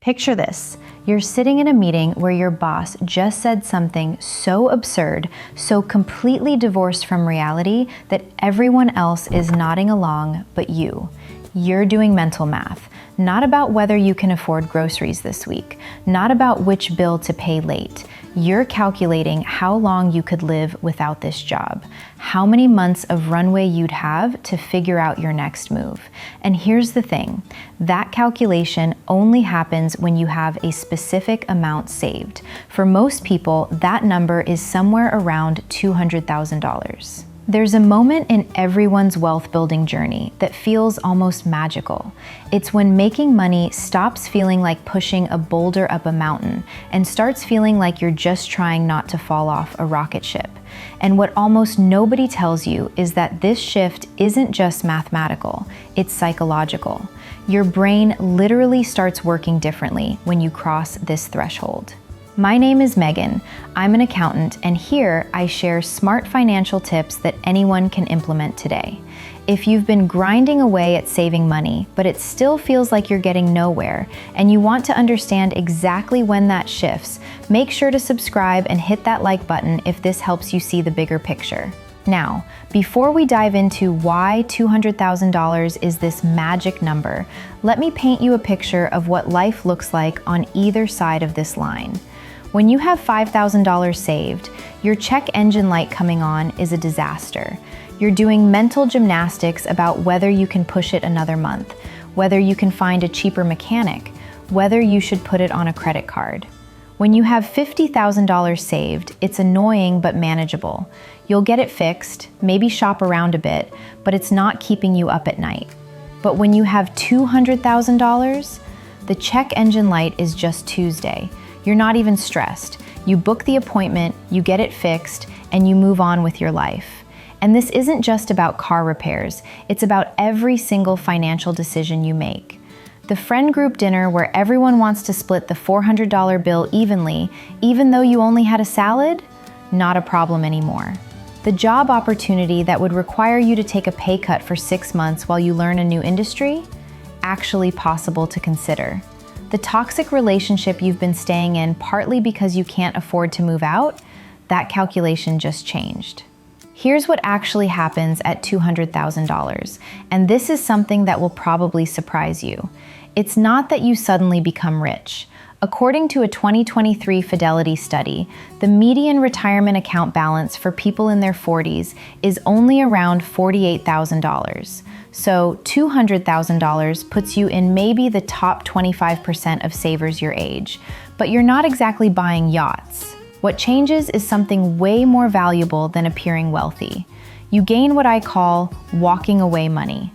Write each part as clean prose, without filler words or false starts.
Picture this. You're sitting in a meeting where your boss just said something so absurd, so completely divorced from reality that everyone else is nodding along but you. You're doing mental math, not about whether you can afford groceries this week, not about which bill to pay late. You're calculating how long you could live without this job, how many months of runway you'd have to figure out your next move. And here's the thing, that calculation only happens when you have a specific amount saved. For most people, that number is somewhere around $200,000. There's a moment in everyone's wealth building journey that feels almost magical. It's when making money stops feeling like pushing a boulder up a mountain and starts feeling like you're just trying not to fall off a rocket ship. And what almost nobody tells you is that this shift isn't just mathematical, it's psychological. Your brain literally starts working differently when you cross this threshold. My name is Megan. I'm an accountant, and here I share smart financial tips that anyone can implement today. If you've been grinding away at saving money, but it still feels like you're getting nowhere, and you want to understand exactly when that shifts, make sure to subscribe and hit that like button if this helps you see the bigger picture. Now, before we dive into why $200,000 is this magic number, let me paint you a picture of what life looks like on either side of this line. When you have $5,000 saved, your check engine light coming on is a disaster. You're doing mental gymnastics about whether you can push it another month, whether you can find a cheaper mechanic, whether you should put it on a credit card. When you have $50,000 saved, it's annoying but manageable. You'll get it fixed, maybe shop around a bit, but it's not keeping you up at night. But when you have $200,000, the check engine light is just Tuesday. You're not even stressed. You book the appointment, you get it fixed, and you move on with your life. And this isn't just about car repairs, it's about every single financial decision you make. The friend group dinner where everyone wants to split the $400 bill evenly, even though you only had a salad? Not a problem anymore. The job opportunity that would require you to take a pay cut for 6 months while you learn a new industry? Actually possible to consider. The toxic relationship you've been staying in partly because you can't afford to move out? That calculation just changed. Here's what actually happens at $200,000, and this is something that will probably surprise you. It's not that you suddenly become rich. According to a 2023 Fidelity study, the median retirement account balance for people in their 40s is only around $48,000. So $200,000 puts you in maybe the top 25% of savers your age, but you're not exactly buying yachts. What changes is something way more valuable than appearing wealthy. You gain what I call walking away money.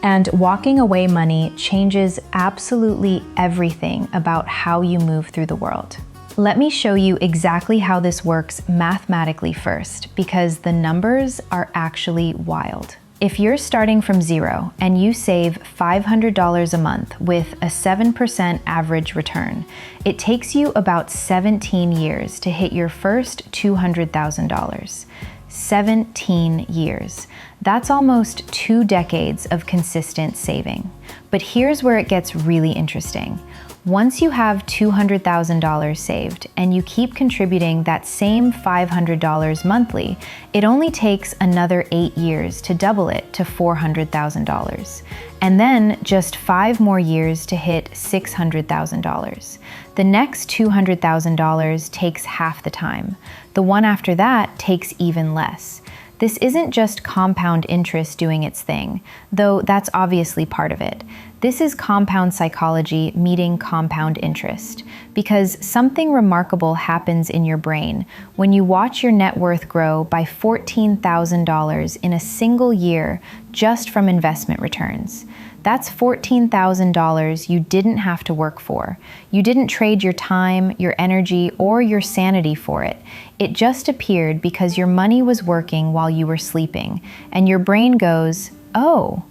And walking away money changes absolutely everything about how you move through the world. Let me show you exactly how this works mathematically first, because the numbers are actually wild. If you're starting from zero and you save $500 a month with a 7% average return, it takes you about 17 years to hit your first $200,000. 17 years. That's almost 2 decades of consistent saving. But here's where it gets really interesting. Once you have $200,000 saved and you keep contributing that same $500 monthly, it only takes another 8 years to double it to $400,000. And then just 5 more years to hit $600,000. The next $200,000 takes half the time. The one after that takes even less. This isn't just compound interest doing its thing, though that's obviously part of it. This is compound psychology meeting compound interest, because something remarkable happens in your brain when you watch your net worth grow by $14,000 in a single year just from investment returns. That's $14,000 you didn't have to work for. You didn't trade your time, your energy, or your sanity for it. It just appeared because your money was working while you were sleeping, and your brain goes, oh,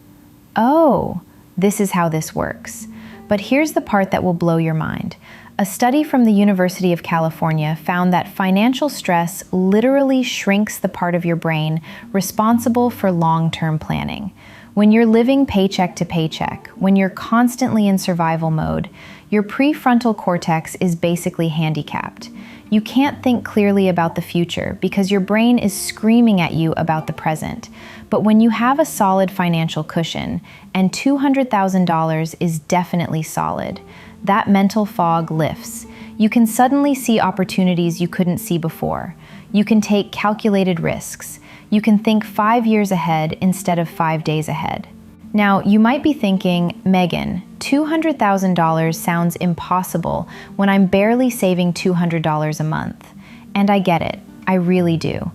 this is how this works. But here's the part that will blow your mind. A study from the University of California found that financial stress literally shrinks the part of your brain responsible for long-term planning. When you're living paycheck to paycheck, when you're constantly in survival mode, Your prefrontal cortex is basically handicapped. You can't think clearly about the future because your brain is screaming at you about the present. But when you have a solid financial cushion, and $200,000 is definitely solid, that mental fog lifts. You can suddenly see opportunities you couldn't see before. You can take calculated risks. You can think 5 years ahead instead of 5 days ahead. Now, you might be thinking, Megan, $200,000 sounds impossible when I'm barely saving $200 a month. And I get it, I really do.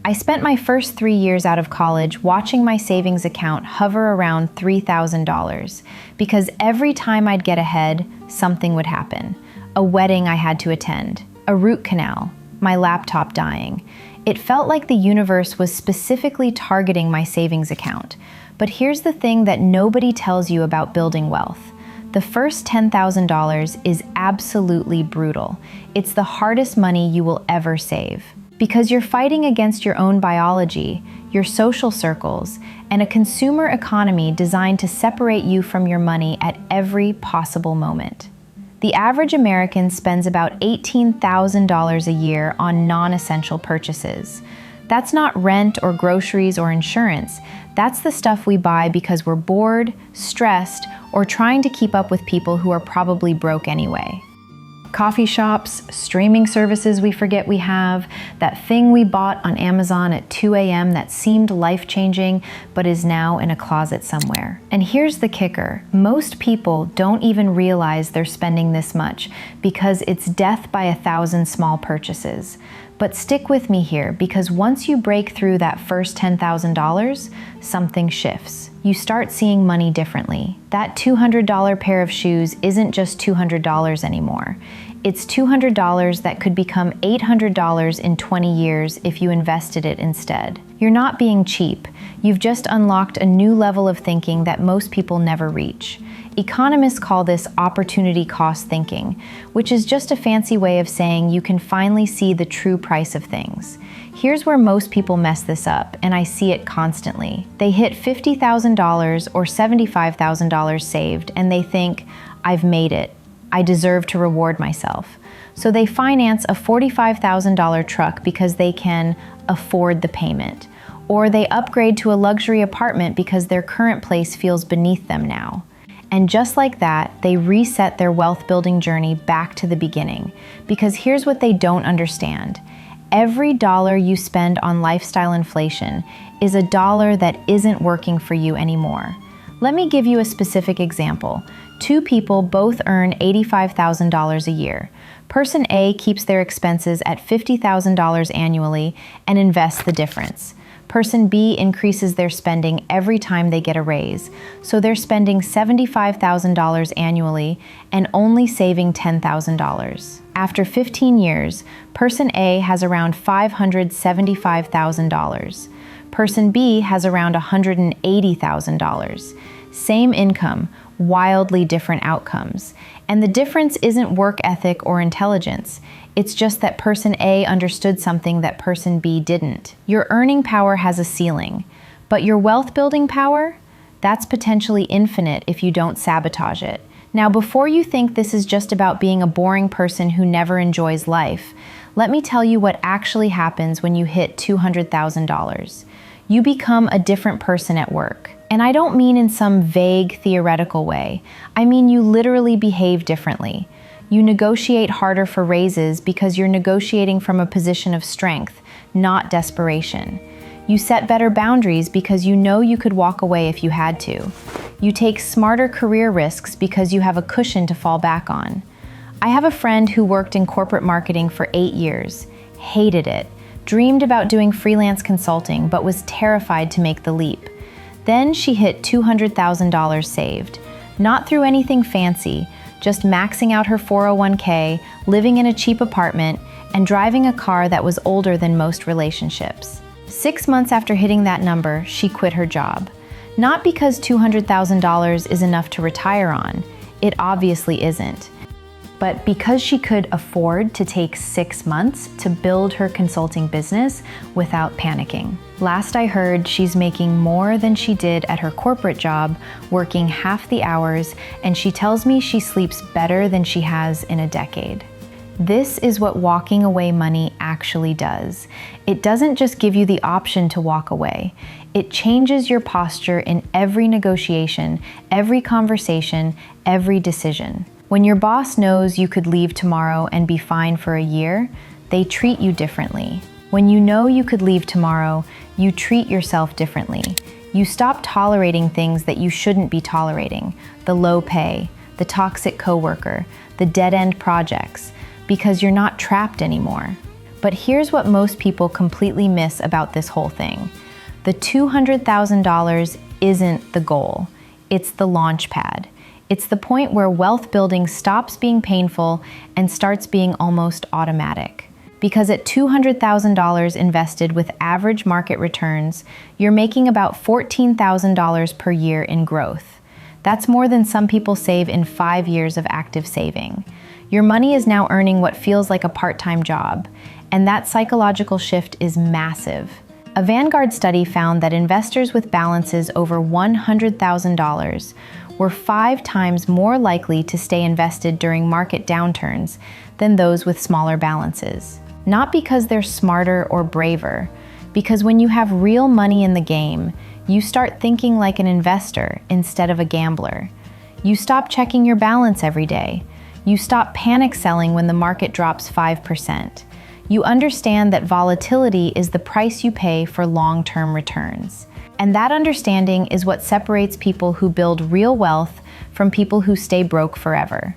I spent my first 3 years out of college watching my savings account hover around $3,000 because every time I'd get ahead, something would happen. A wedding I had to attend, a root canal, my laptop dying. It felt like the universe was specifically targeting my savings account. But here's the thing that nobody tells you about building wealth. The first $10,000 is absolutely brutal. It's the hardest money you will ever save. Because you're fighting against your own biology, your social circles, and a consumer economy designed to separate you from your money at every possible moment. The average American spends about $18,000 a year on non-essential purchases. That's not rent or groceries or insurance. That's the stuff we buy because we're bored, stressed, or trying to keep up with people who are probably broke anyway. Coffee shops, streaming services we forget we have, that thing we bought on Amazon at 2 a.m. that seemed life-changing but is now in a closet somewhere. And here's the kicker. Most people don't even realize they're spending this much because it's death by 1,000 small purchases. But stick with me here because once you break through that first $10,000, something shifts. You start seeing money differently. That $200 pair of shoes isn't just $200 anymore. It's $200 that could become $800 in 20 years if you invested it instead. You're not being cheap. You've just unlocked a new level of thinking that most people never reach. Economists call this opportunity cost thinking, which is just a fancy way of saying you can finally see the true price of things. Here's where most people mess this up, and I see it constantly. They hit $50,000 or $75,000 saved, and they think, I've made it. I deserve to reward myself. So they finance a $45,000 truck because they can afford the payment. Or they upgrade to a luxury apartment because their current place feels beneath them now. And just like that, they reset their wealth-building journey back to the beginning. Because here's what they don't understand. Every dollar you spend on lifestyle inflation is a dollar that isn't working for you anymore. Let me give you a specific example. Two people both earn $85,000 a year. Person A keeps their expenses at $50,000 annually and invests the difference. Person B increases their spending every time they get a raise, so they're spending $75,000 annually and only saving $10,000. After 15 years, Person A has around $575,000. Person B has around $180,000. Same income, wildly different outcomes. And the difference isn't work ethic or intelligence. It's just that Person A understood something that Person B didn't. Your earning power has a ceiling, but your wealth building power? That's potentially infinite if you don't sabotage it. Now, before you think this is just about being a boring person who never enjoys life, let me tell you what actually happens when you hit $200,000. You become a different person at work. And I don't mean in some vague theoretical way. I mean you literally behave differently. You negotiate harder for raises because you're negotiating from a position of strength, not desperation. You set better boundaries because you know you could walk away if you had to. You take smarter career risks because you have a cushion to fall back on. I have a friend who worked in corporate marketing for 8 years, hated it, dreamed about doing freelance consulting, but was terrified to make the leap. Then she hit $200,000 saved, not through anything fancy, just maxing out her 401k, living in a cheap apartment, and driving a car that was older than most relationships. 6 months after hitting that number, she quit her job. Not because $200,000 is enough to retire on. It obviously isn't. but because she could afford to take 6 months to build her consulting business without panicking. Last I heard, she's making more than she did at her corporate job, working half the hours, and she tells me she sleeps better than she has in a decade. This is what walking away money actually does. It doesn't just give you the option to walk away. It changes your posture in every negotiation, every conversation, every decision. When your boss knows you could leave tomorrow and be fine for a year, they treat you differently. When you know you could leave tomorrow, you treat yourself differently. You stop tolerating things that you shouldn't be tolerating, the low pay, the toxic coworker, the dead-end projects, because you're not trapped anymore. But here's what most people completely miss about this whole thing. The $200,000 isn't the goal. It's the launch pad. It's the point where wealth building stops being painful and starts being almost automatic. Because at $200,000 invested with average market returns, you're making about $14,000 per year in growth. That's more than some people save in 5 years of active saving. Your money is now earning what feels like a part-time job, and that psychological shift is massive. A Vanguard study found that investors with balances over $100,000 were 5 times more likely to stay invested during market downturns than those with smaller balances. Not because they're smarter or braver, because when you have real money in the game, you start thinking like an investor instead of a gambler. You stop checking your balance every day. You stop panic selling when the market drops 5%. You understand that volatility is the price you pay for long-term returns. And that understanding is what separates people who build real wealth from people who stay broke forever.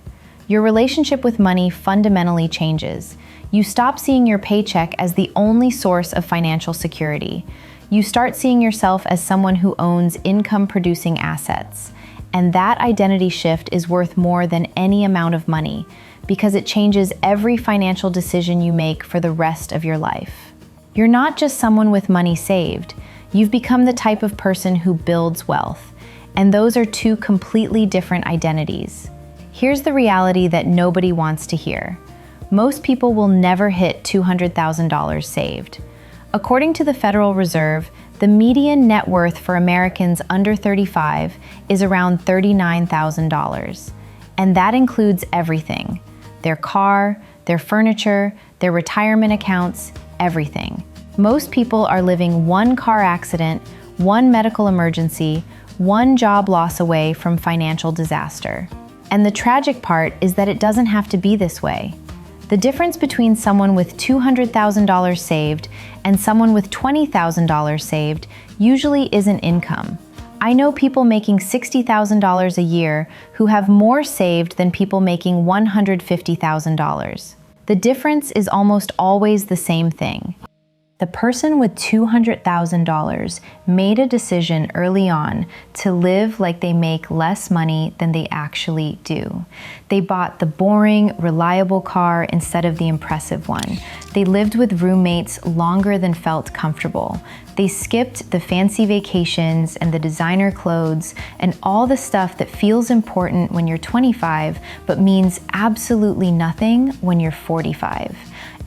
Your relationship with money fundamentally changes. You stop seeing your paycheck as the only source of financial security. You start seeing yourself as someone who owns income-producing assets. And that identity shift is worth more than any amount of money because it changes every financial decision you make for the rest of your life. You're not just someone with money saved. You've become the type of person who builds wealth, and those are 2 completely different identities. Here's the reality that nobody wants to hear. Most people will never hit $200,000 saved. According to the Federal Reserve, the median net worth for Americans under 35 is around $39,000, and that includes everything: their car, their furniture, their retirement accounts, everything. Most people are living 1 car accident, 1 medical emergency, 1 job loss away from financial disaster. And the tragic part is that it doesn't have to be this way. The difference between someone with $200,000 saved and someone with $20,000 saved usually isn't income. I know people making $60,000 a year who have more saved than people making $150,000. The difference is almost always the same thing. The person with $200,000 made a decision early on to live like they make less money than they actually do. They bought the boring, reliable car instead of the impressive one. They lived with roommates longer than felt comfortable. They skipped the fancy vacations and the designer clothes and all the stuff that feels important when you're 25 but means absolutely nothing when you're 45.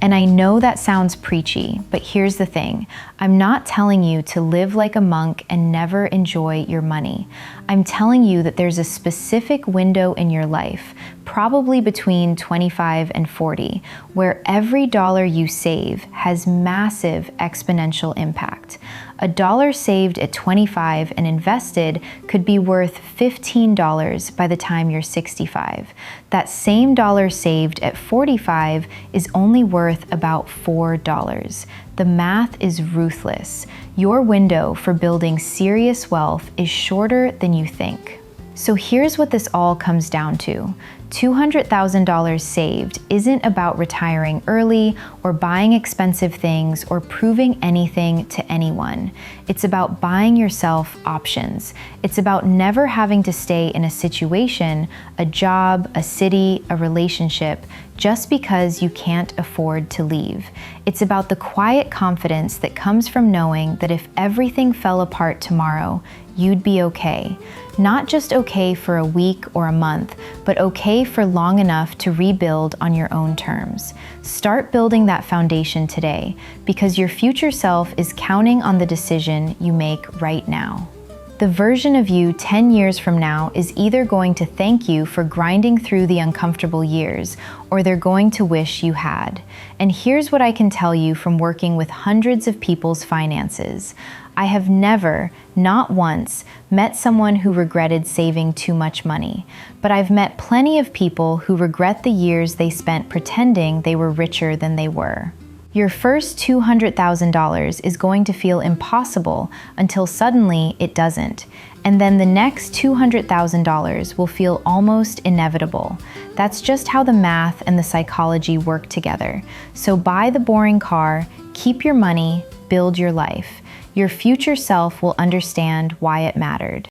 And I know that sounds preachy, but here's the thing. I'm not telling you to live like a monk and never enjoy your money. I'm telling you that there's a specific window in your life, probably between 25 and 40, where every dollar you save has massive exponential impact. A dollar saved at 25 and invested could be worth $15 by the time you're 65. That same dollar saved at 45 is only worth about $4. The math is ruthless. Your window for building serious wealth is shorter than you think. So here's what this all comes down to. $200,000 saved isn't about retiring early or buying expensive things or proving anything to anyone. It's about buying yourself options. It's about never having to stay in a situation, a job, a city, a relationship, just because you can't afford to leave. It's about the quiet confidence that comes from knowing that if everything fell apart tomorrow, you'd be okay. Not just okay for a week or a month, but okay for long enough to rebuild on your own terms. Start building that foundation today, because your future self is counting on the decision you make right now. The version of you 10 years from now is either going to thank you for grinding through the uncomfortable years, or they're going to wish you had. And here's what I can tell you from working with hundreds of people's finances. I have never, not once, met someone who regretted saving too much money, but I've met plenty of people who regret the years they spent pretending they were richer than they were. Your first $200,000 is going to feel impossible until suddenly it doesn't, and then the next $200,000 will feel almost inevitable. That's just how the math and the psychology work together. So buy the boring car, keep your money, build your life. Your future self will understand why it mattered.